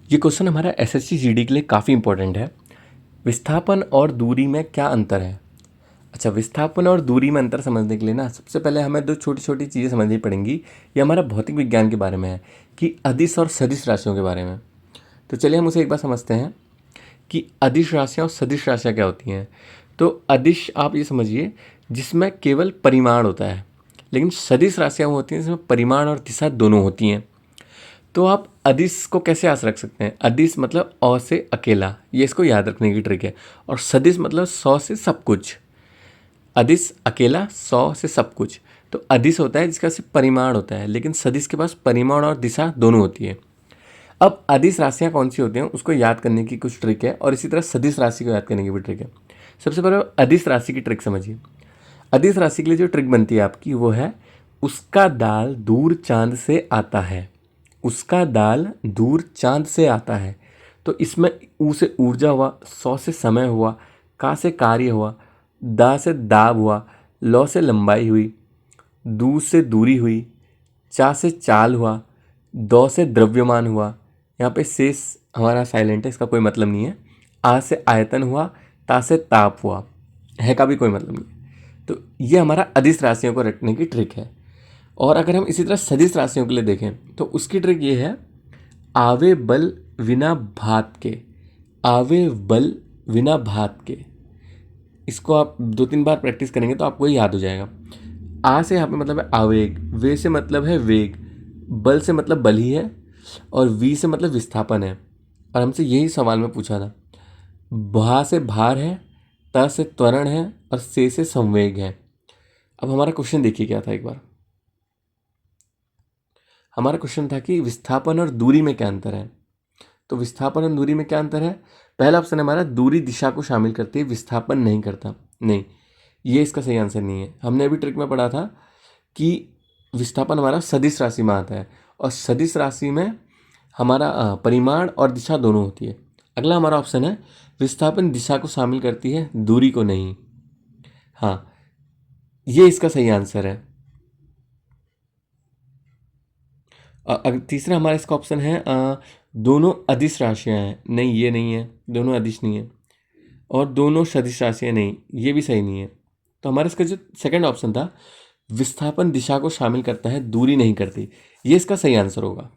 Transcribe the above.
ये क्वेश्चन हमारा SSC GD के लिए काफ़ी इंपॉर्टेंट है। विस्थापन और दूरी में क्या अंतर है? अच्छा, विस्थापन और दूरी में अंतर समझने के लिए ना सबसे पहले हमें दो छोटी छोटी चीज़ें समझनी पड़ेंगी। ये हमारा भौतिक विज्ञान के बारे में है कि अदिश और सदिश राशियों के बारे में। तो चलिए हम उसे एक बार समझते हैं कि अदिश राशियाँ और सदिश राशियाँ क्या होती हैं। तो अदिश आप ये समझिए जिसमें केवल परिमाण होता है, लेकिन सदिश राशियाँ वो होती हैं जिसमें परिमाण और दिशा दोनों होती हैं। तो आप अदिश को कैसे याद रख सकते हैं? अदिश मतलब अ से अकेला, ये इसको याद रखने की ट्रिक है। और सदिश मतलब सौ से सब कुछ। अदिश अकेला, सौ से सब कुछ। तो अदिश होता है जिसका सिर्फ परिमाण होता है, लेकिन सदिश के पास परिमाण और दिशा दोनों होती है। अब अदिश राशियाँ कौन सी होती हैं उसको याद करने की कुछ ट्रिक है, और इसी तरह सदिश राशि को याद करने की भी ट्रिक है। सबसे पहले अदिश राशि की ट्रिक समझिए। अदिश राशि के लिए जो ट्रिक बनती है आपकी वो है, उसका दाल दूर चांद से आता है। उसका दाल दूर चांद से आता है। तो इसमें ऊ से ऊर्जा हुआ, सौ से समय हुआ, का से कार्य हुआ, दा से दाब हुआ, लौ से लंबाई हुई, दू से दूरी हुई, चा से चाल हुआ, दौ से द्रव्यमान हुआ। यहाँ पे शेष हमारा साइलेंट है, इसका कोई मतलब नहीं है। आ से आयतन हुआ, ता से ताप हुआ, है का भी कोई मतलब नहीं है। तो ये हमारा अदिश राशियों को रखने की ट्रिक है। और अगर हम इसी तरह सदिश राशियों के लिए देखें तो उसकी ट्रिक ये है, आवे बल विना भात के। आवे बल विना भात के, इसको आप 2-3 बार प्रैक्टिस करेंगे तो आपको ये याद हो जाएगा। आ से यहाँ पे मतलब है आवेग, वे से मतलब है वेग, बल से मतलब बल ही है, और वी से मतलब विस्थापन है। और हमसे यही सवाल में पूछा था। भा से भार है, त से त्वरण है, और से संवेग है। अब हमारा क्वेश्चन देखिए क्या था एक बार। हमारा क्वेश्चन था कि विस्थापन और दूरी में क्या अंतर है। तो विस्थापन और दूरी में क्या अंतर है? पहला ऑप्शन हमारा, दूरी दिशा को शामिल करती है, विस्थापन नहीं करता। नहीं, ये इसका सही आंसर नहीं है। हमने अभी ट्रिक में पढ़ा था कि विस्थापन हमारा सदिश राशि में आता है, और सदिश राशि में हमारा परिमाण और दिशा दोनों होती है। अगला हमारा ऑप्शन है, विस्थापन दिशा को शामिल करती है, दूरी को नहीं। हाँ, ये इसका सही आंसर है। तीसरा हमारा इसका ऑप्शन है, दोनों अदिश राशियां हैं। नहीं, ये नहीं है, दोनों अदिश नहीं है। और दोनों सदिश राशियां, नहीं, ये भी सही नहीं है। तो हमारा इसका जो सेकंड ऑप्शन था, विस्थापन दिशा को शामिल करता है, दूरी नहीं करती, ये इसका सही आंसर होगा।